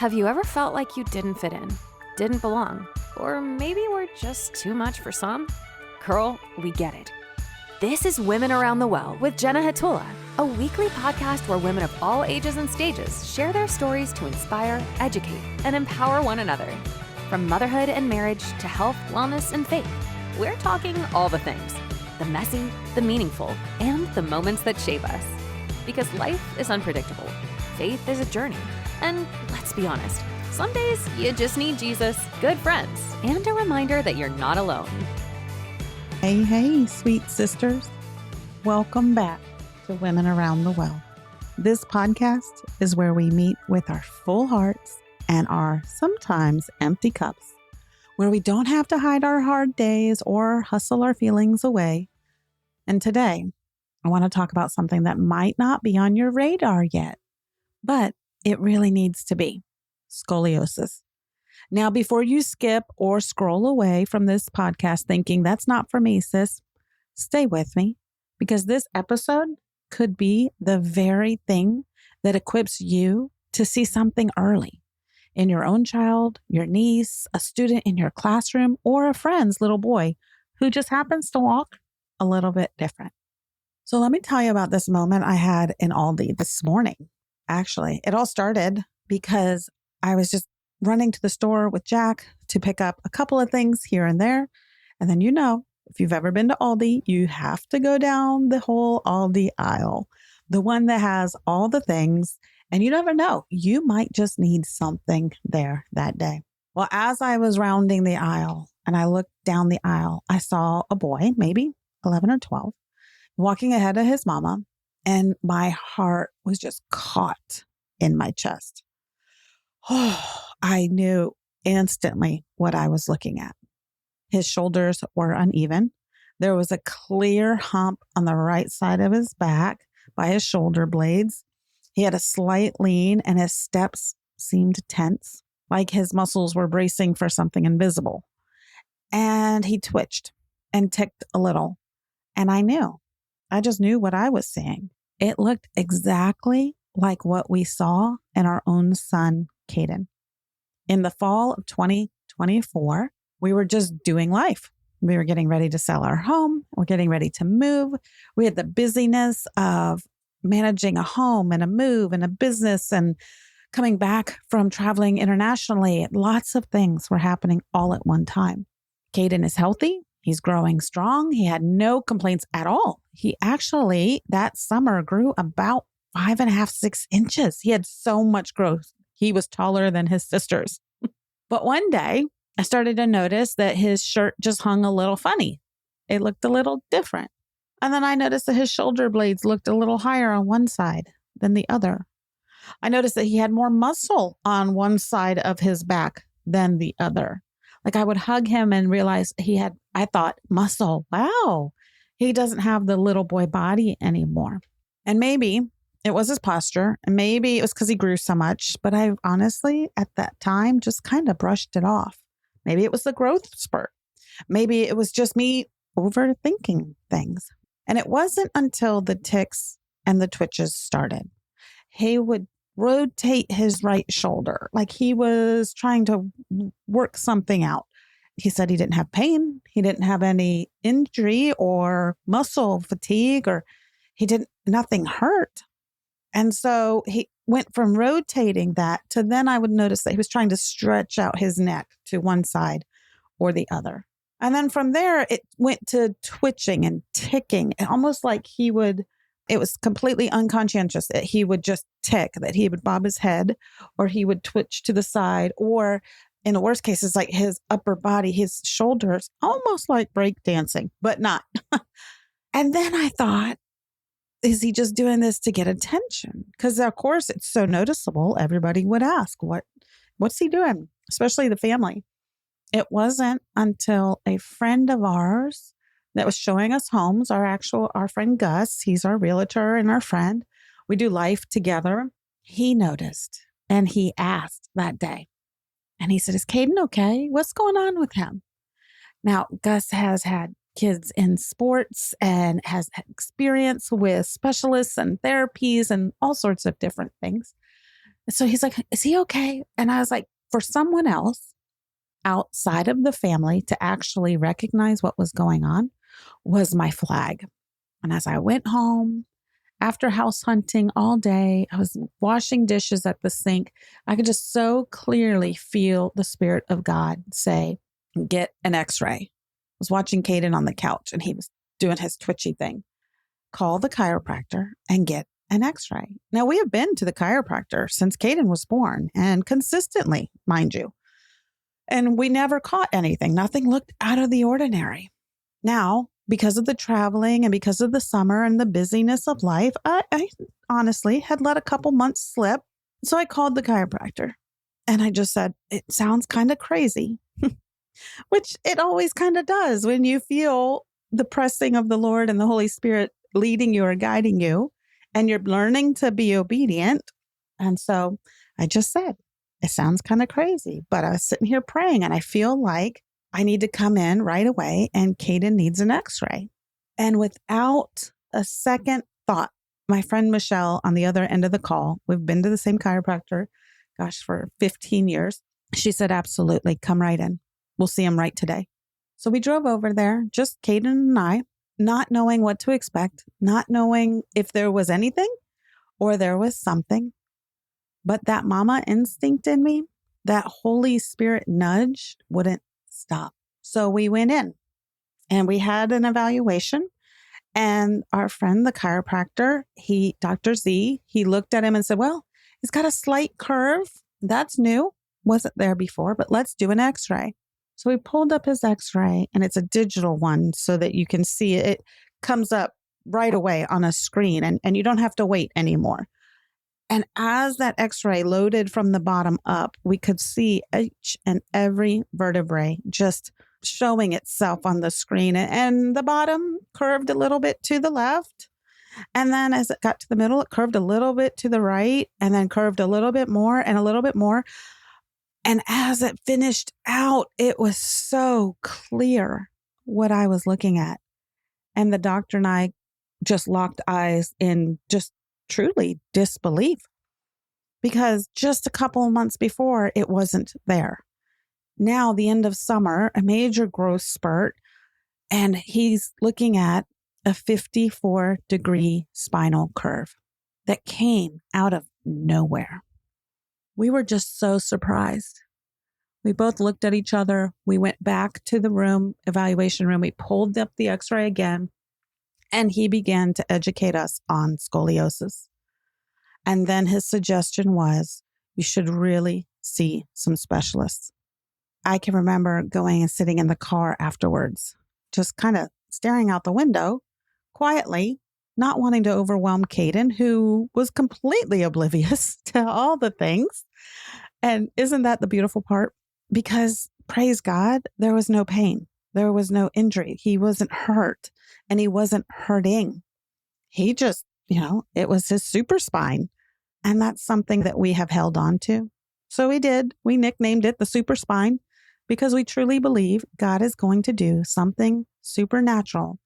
Have you ever felt like you didn't fit in, didn't belong, or maybe were just too much for some? Girl, we get it. This is Women Around the Well with Jenna Hatula, a weekly podcast where women of all ages and stages share their stories to inspire, educate, and empower one another. From motherhood and marriage to health, wellness, and faith, we're talking all the things. The messy, the meaningful, and the moments that shape us. Because life is unpredictable. Faith is a journey. And let's be honest, some days you just need Jesus, good friends, and a reminder that you're not alone. Hey, sweet sisters. Welcome back to Women Around the Well. This podcast is where we meet with our full hearts and our sometimes empty cups, where we don't have to hide our hard days or hustle our feelings away. And today, I want to talk about something that might not be on your radar yet, but it really needs to be: scoliosis. Now, before you skip or scroll away from this podcast thinking, that's not for me, sis, stay with me, because this episode could be the very thing that equips you to see something early in your own child, your niece, a student in your classroom, or a friend's little boy who just happens to walk a little bit different. So let me tell you about this moment I had in Aldi this morning. Actually, it all started because I was just running to the store with Jack to pick up a couple of things here and there. And then, if you've ever been to Aldi, you have to go down the whole Aldi aisle, the one that has all the things. And you never know, you might just need something there that day. Well, as I was rounding the aisle and I looked down the aisle, I saw a boy, maybe 11 or 12, walking ahead of his mama. And my heart was just caught in my chest. Oh, I knew instantly what I was looking at. His shoulders were uneven. There was a clear hump on the right side of his back by his shoulder blades. He had a slight lean and his steps seemed tense, like his muscles were bracing for something invisible. And he twitched and ticked a little. And I just knew what I was seeing. It looked exactly like what we saw in our own son, Caden. In the fall of 2024, we were just doing life. We were getting ready to sell our home. We're getting ready to move. We had the busyness of managing a home and a move and a business and coming back from traveling internationally. Lots of things were happening all at one time. Caden is healthy. He's growing strong. He had no complaints at all. He actually, that summer, grew about 5.5, 6 inches. He had so much growth. He was taller than his sisters. But one day, I started to notice that his shirt just hung a little funny. It looked a little different. And then I noticed that his shoulder blades looked a little higher on one side than the other. I noticed that he had more muscle on one side of his back than the other. Like I would hug him and realize I thought, muscle. Wow. He doesn't have the little boy body anymore. And maybe it was his posture, and maybe it was because he grew so much, but I honestly, at that time, just kind of brushed it off. Maybe it was the growth spurt. Maybe it was just me overthinking things. And it wasn't until the tics and the twitches started. He would rotate his right shoulder like he was trying to work something out. He said he didn't have pain. He didn't have any injury or muscle fatigue, or nothing hurt. And so he went from rotating that to then I would notice that he was trying to stretch out his neck to one side or the other. And then from there, it went to twitching and ticking, and almost like it was completely unconscientious that he would just tick, that he would bob his head or he would twitch to the side, or in the worst cases, like his upper body, his shoulders, almost like break dancing, but not. And then I thought, is he just doing this to get attention? Because of course it's so noticeable. Everybody would ask, what's he doing? Especially the family. It wasn't until a friend of ours that was showing us homes, our friend Gus, he's our realtor and our friend. We do life together. He noticed and he asked that day. And he said, is Caden okay? What's going on with him? Now, Gus has had kids in sports and has experience with specialists and therapies and all sorts of different things. So he's like, is he okay? And I was like, for someone else outside of the family to actually recognize what was going on was my flag. And as I went home after house hunting all day, I was washing dishes at the sink. I could just so clearly feel the Spirit of God say, get an x-ray. I was watching Caden on the couch and he was doing his twitchy thing. Call the chiropractor and get an x-ray. Now, we have been to the chiropractor since Caden was born and consistently, mind you. And we never caught anything. Nothing looked out of the ordinary. Now, because of the traveling and because of the summer and the busyness of life, I honestly had let a couple months slip. So I called the chiropractor and I just said, it sounds kind of crazy, which it always kind of does when you feel the pressing of the Lord and the Holy Spirit leading you or guiding you and you're learning to be obedient. And so I just said, it sounds kind of crazy, but I was sitting here praying and I feel like I need to come in right away and Caden needs an x-ray. And without a second thought, my friend Michelle on the other end of the call, we've been to the same chiropractor, for 15 years. She said, absolutely, come right in. We'll see him right today. So we drove over there, just Caden and I, not knowing what to expect, not knowing if there was anything or there was something. But that mama instinct in me, that Holy Spirit nudge wouldn't stop. So we went in and we had an evaluation. And our friend, the chiropractor, Dr. Z, he looked at him and said, well, he's got a slight curve. That's new. Wasn't there before, but let's do an x-ray. So we pulled up his x-ray and it's a digital one so that you can see it. It comes up right away on a screen and you don't have to wait anymore. And as that x-ray loaded from the bottom up, we could see each and every vertebrae just showing itself on the screen. And the bottom curved a little bit to the left. And then as it got to the middle, it curved a little bit to the right and then curved a little bit more and a little bit more. And as it finished out, it was so clear what I was looking at. And the doctor and I just locked eyes in just truly disbelief, because just a couple of months before it wasn't there. Now, the end of summer, a major growth spurt, and he's looking at a 54-degree spinal curve that came out of nowhere. We were just so surprised. We both looked at each other. We went back to the evaluation room. We pulled up the x-ray again, and he began to educate us on scoliosis. And then his suggestion was, you should really see some specialists. I can remember going and sitting in the car afterwards, just kind of staring out the window quietly, not wanting to overwhelm Caden, who was completely oblivious to all the things. And isn't that the beautiful part? Because praise God, there was no pain. There was no injury. He wasn't hurt and he wasn't hurting. He just, it was his super spine. And that's something that we have held on to. So we did. We nicknamed it the super spine because we truly believe God is going to do something supernatural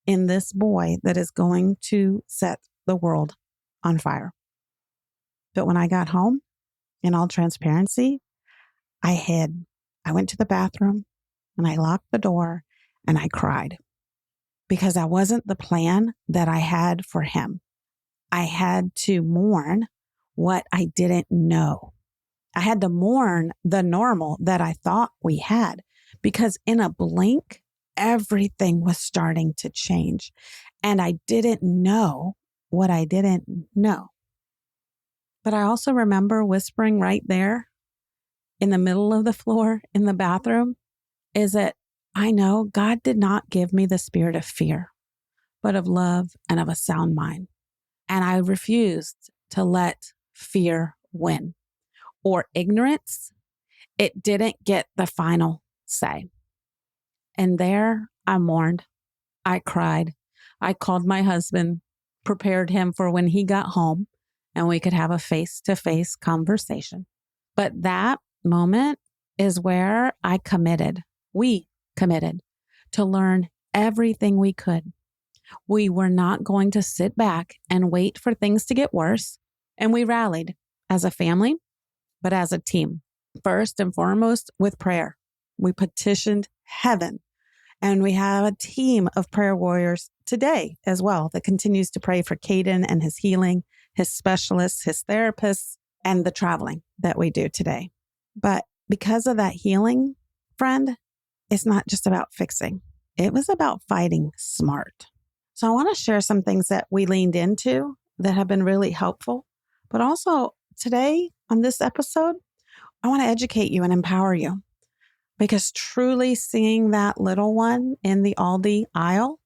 in this boy that is going to set the world on fire. But when I got home, in all transparency, I hid. I went to the bathroom and I locked the door and I cried because that wasn't the plan that I had for him. I had to mourn what I didn't know. I had to mourn the normal that I thought we had, because in a blink, everything was starting to change. And I didn't know what I didn't know. But I also remember whispering right there in the middle of the floor in the bathroom, is that I know God did not give me the spirit of fear, but of love and of a sound mind. And I refused to let fear win, or ignorance. It didn't get the final say. And there I mourned. I cried. I called my husband, prepared him for when he got home and we could have a face-to-face conversation. But that moment is where we committed to learn everything we could. We were not going to sit back and wait for things to get worse. And we rallied. as a family, but as a team. First and foremost, with prayer. We petitioned heaven, and we have a team of prayer warriors today as well that continues to pray for Caden and his healing, his specialists, his therapists, and the traveling that we do today. But because of that healing, friend, it's not just about fixing. It was about fighting smart. So I want to share some things that we leaned into that have been really helpful. But also today on this episode, I want to educate you and empower you, because truly seeing that little one in the Aldi aisle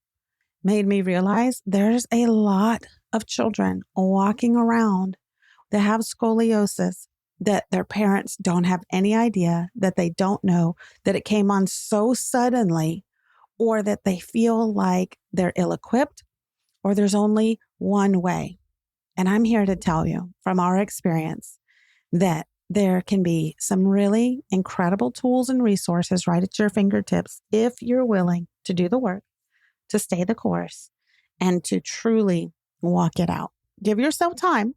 made me realize there's a lot of children walking around that have scoliosis that their parents don't have any idea, that they don't know, that it came on so suddenly, or that they feel like they're ill-equipped, or there's only one way. And I'm here to tell you from our experience that there can be some really incredible tools and resources right at your fingertips if you're willing to do the work, to stay the course, and to truly walk it out. Give yourself time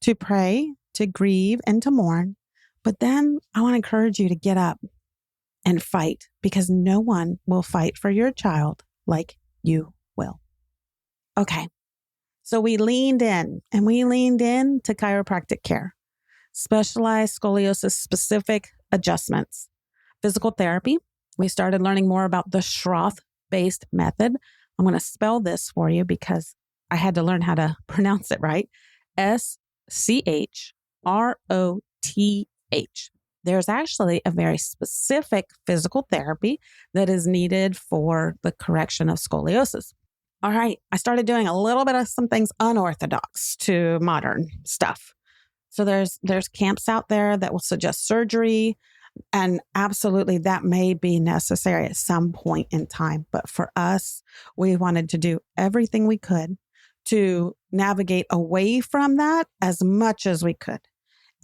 to pray, to grieve, and to mourn. But then I want to encourage you to get up and fight, because no one will fight for your child like you will. Okay. So we leaned in to chiropractic care, specialized scoliosis specific adjustments, physical therapy. We started learning more about the Schroth-based method. I'm going to spell this for you because I had to learn how to pronounce it right. SCHROTH. There's actually a very specific physical therapy that is needed for the correction of scoliosis. All right, I started doing a little bit of some things unorthodox to modern stuff. So there's camps out there that will suggest surgery, and absolutely that may be necessary at some point in time. But for us, we wanted to do everything we could to navigate away from that as much as we could.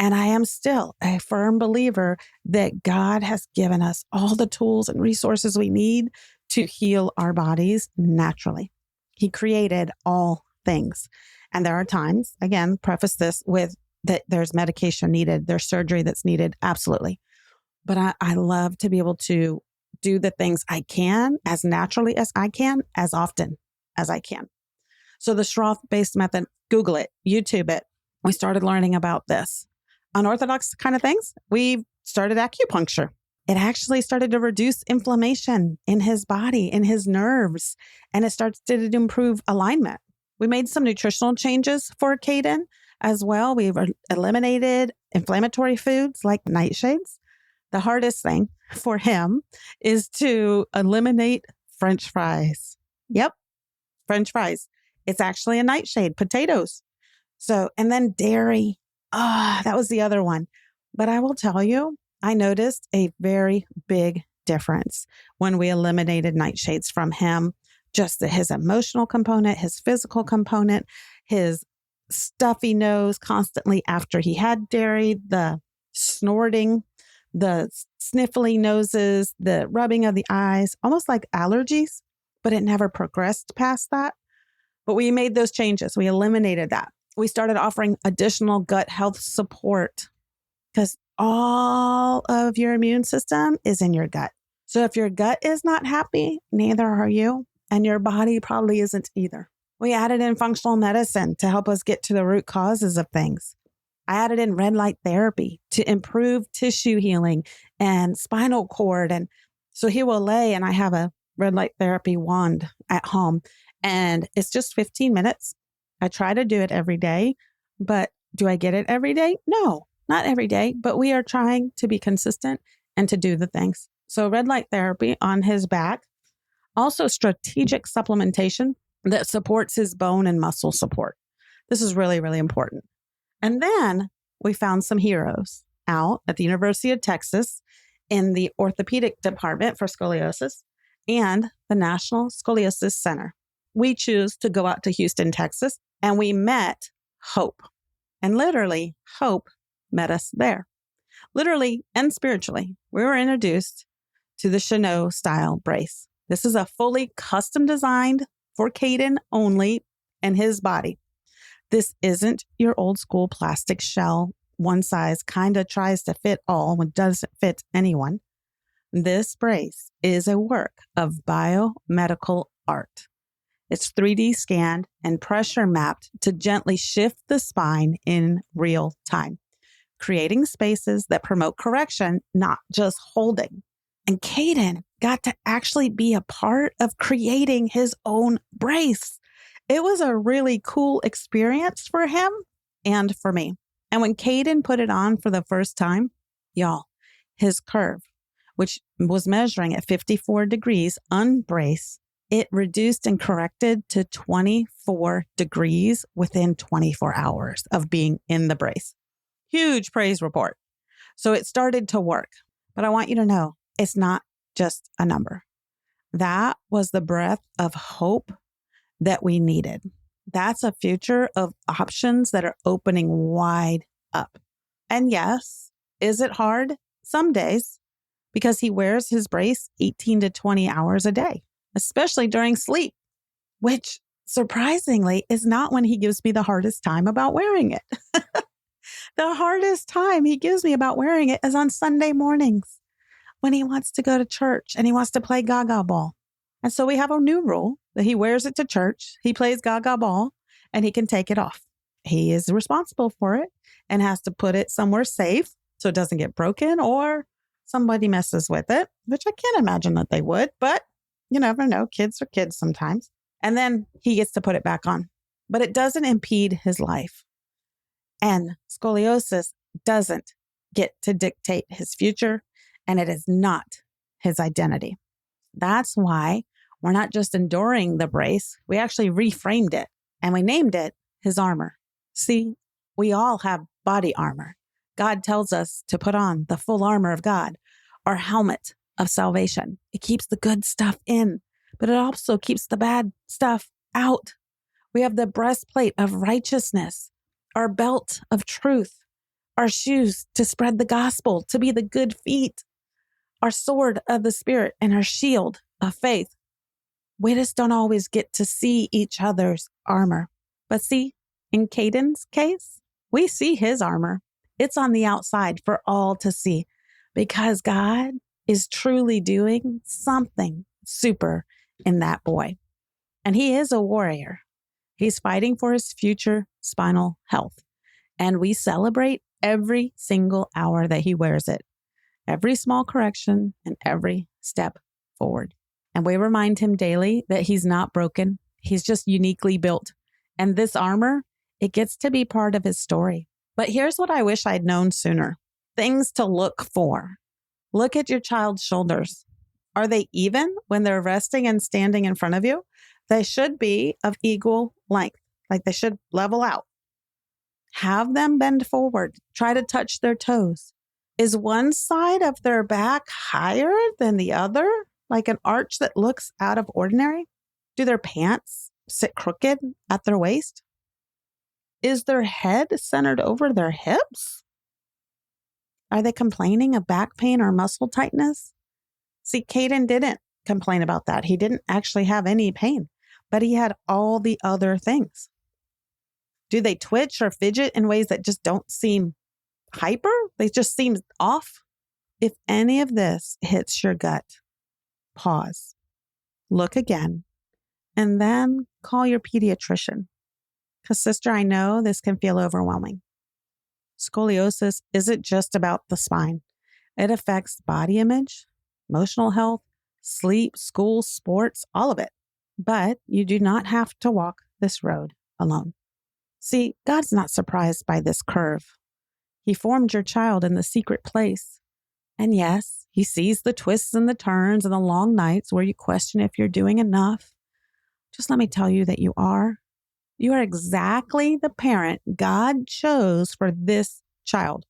And I am still a firm believer that God has given us all the tools and resources we need to heal our bodies naturally. He created all things. And there are times, again, preface this with that there's medication needed, there's surgery that's needed, absolutely. But I love to be able to do the things I can as naturally as I can, as often as I can. So the Schroth-based method, Google it, YouTube it. We started learning about this. Unorthodox kind of things. We started acupuncture. It actually started to reduce inflammation in his body, in his nerves, and it started to improve alignment. We made some nutritional changes for Caden as well. We've eliminated inflammatory foods like nightshades. The hardest thing for him is to eliminate French fries. Yep, French fries. It's actually a nightshade, potatoes. So, and then dairy. That was the other one. But I will tell you, I noticed a very big difference when we eliminated nightshades from him. Just his emotional component, his physical component, his stuffy nose constantly after he had dairy, the snorting, the sniffly noses, the rubbing of the eyes, almost like allergies, but it never progressed past that. But we made those changes. We eliminated that. We started offering additional gut health support because all of your immune system is in your gut. So if your gut is not happy, neither are you, and your body probably isn't either. We added in functional medicine to help us get to the root causes of things. I added in red light therapy to improve tissue healing and spinal cord. And so he will lay, and I have a red light therapy wand at home, and it's just 15 minutes. I try to do it every day, but do I get it every day? No, not every day, but we are trying to be consistent and to do the things. So red light therapy on his back, also strategic supplementation that supports his bone and muscle support. This is really, really important. And then we found some heroes out at the University of Texas in the orthopedic department for scoliosis and the National Scoliosis Center. We choose to go out to Houston, Texas, and we met Hope. And literally, Hope met us there. Literally and spiritually, we were introduced to the Chanel style brace. This is a fully custom designed for Caden only and his body. This isn't your old school plastic shell one size kind of tries to fit all when it doesn't fit anyone. This brace is a work of biomedical art. It's 3D scanned and pressure mapped to gently shift the spine in real time, creating spaces that promote correction, not just holding. And Caden got to actually be a part of creating his own brace. It was a really cool experience for him and for me. And when Caden put it on for the first time, y'all, his curve, which was measuring at 54 degrees unbraced, it reduced and corrected to 24 degrees within 24 hours of being in the brace. Huge praise report. So it started to work. But I want you to know, it's not just a number. That was the breath of hope that we needed. That's a future of options that are opening wide up. And yes, is it hard? Some days, because he wears his brace 18 to 20 hours a day, especially during sleep, which surprisingly is not when he gives me the hardest time about wearing it. The hardest time he gives me about wearing it is on Sunday mornings when he wants to go to church and he wants to play gaga ball. And so we have a new rule that he wears it to church, he plays gaga ball, and he can take it off. He is responsible for it and has to put it somewhere safe so it doesn't get broken or somebody messes with it, which I can't imagine that they would, but you never know. Kids are kids sometimes. And then he gets to put it back on, but it doesn't impede his life. And scoliosis doesn't get to dictate his future, and it is not his identity. That's why we're not just enduring the brace. We actually reframed it and we named it his armor. See, we all have body armor. God tells us to put on the full armor of God, our helmet of salvation. It keeps the good stuff in, but it also keeps the bad stuff out. We have the breastplate of righteousness, our belt of truth, our shoes to spread the gospel, to be the good feet, our sword of the Spirit, and our shield of faith. We just don't always get to see each other's armor. But see, in Caden's case, we see his armor. It's on the outside for all to see because God is truly doing something super in that boy. And he is a warrior. He's fighting for his future spinal health. And we celebrate every single hour that he wears it, every small correction and every step forward. And we remind him daily that he's not broken. He's just uniquely built. And this armor, it gets to be part of his story. But here's what I wish I'd known sooner. Things to look for. Look at your child's shoulders. Are they even when they're resting and standing in front of you? They should be of equal length, like they should level out. Have them bend forward. Try to touch their toes. Is one side of their back higher than the other, like an arch that looks out of ordinary? Do their pants sit crooked at their waist? Is their head centered over their hips? Are they complaining of back pain or muscle tightness? See, Caden didn't complain about that. He didn't actually have any pain, but he had all the other things. Do they twitch or fidget in ways that just don't seem hyper? They just seem off. If any of this hits your gut, pause, look again, and then call your pediatrician. Because, sister, I know this can feel overwhelming. Scoliosis isn't just about the spine. It affects body image, emotional health, sleep, school, sports, all of it. But you do not have to walk this road alone. See, God's not surprised by this curve. He formed your child in the secret place. And yes, he sees the twists and the turns and the long nights where you question if you're doing enough. Just let me tell you that you are. You are exactly the parent God chose for this child.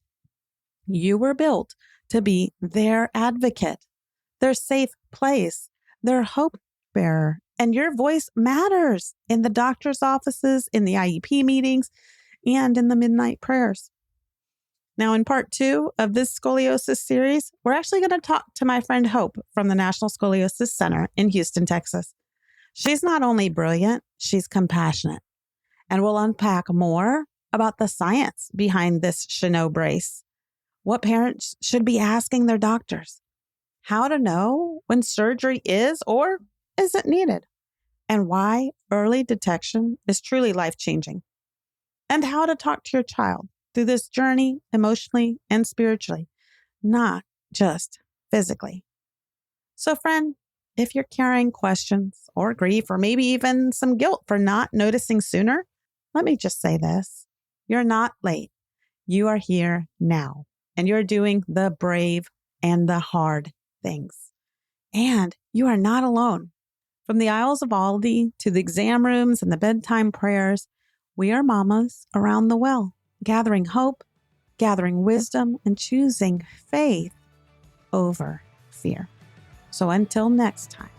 You were built to be their advocate, their safe place, their hope bearer. And your voice matters in the doctor's offices, in the IEP meetings, and in the midnight prayers. Now, in part 2 of this scoliosis series, we're actually going to talk to my friend Hope from the National Scoliosis Center in Houston, Texas. She's not only brilliant, she's compassionate. And we'll unpack more about the science behind this Chanel brace, what parents should be asking their doctors, how to know when surgery is or isn't needed, and why early detection is truly life-changing, and how to talk to your child through this journey emotionally and spiritually, not just physically. So, friend, if you're carrying questions or grief or maybe even some guilt for not noticing sooner, let me just say this. You're not late. You are here now, and you're doing the brave and the hard things. And you are not alone. From the aisles of Aldi to the exam rooms and the bedtime prayers, we are mamas around the well, gathering hope, gathering wisdom, and choosing faith over fear. So until next time,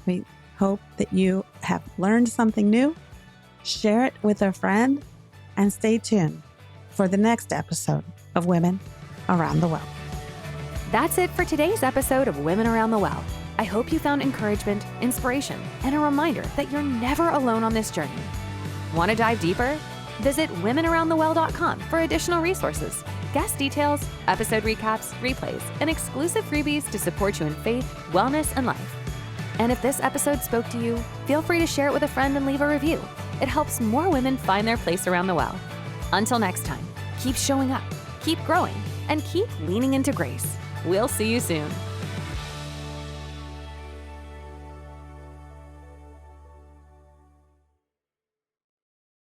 we hope that you have learned something new, share it with a friend, and stay tuned for the next episode of Women Around the Well. That's it for today's episode of Women Around the Well. I hope you found encouragement, inspiration, and a reminder that you're never alone on this journey. Want to dive deeper? Visit womenaroundthewell.com for additional resources, guest details, episode recaps, replays, and exclusive freebies to support you in faith, wellness, and life. And if this episode spoke to you, feel free to share it with a friend and leave a review. It helps more women find their place around the well. Until next time, keep showing up, keep growing, and keep leaning into grace. We'll see you soon.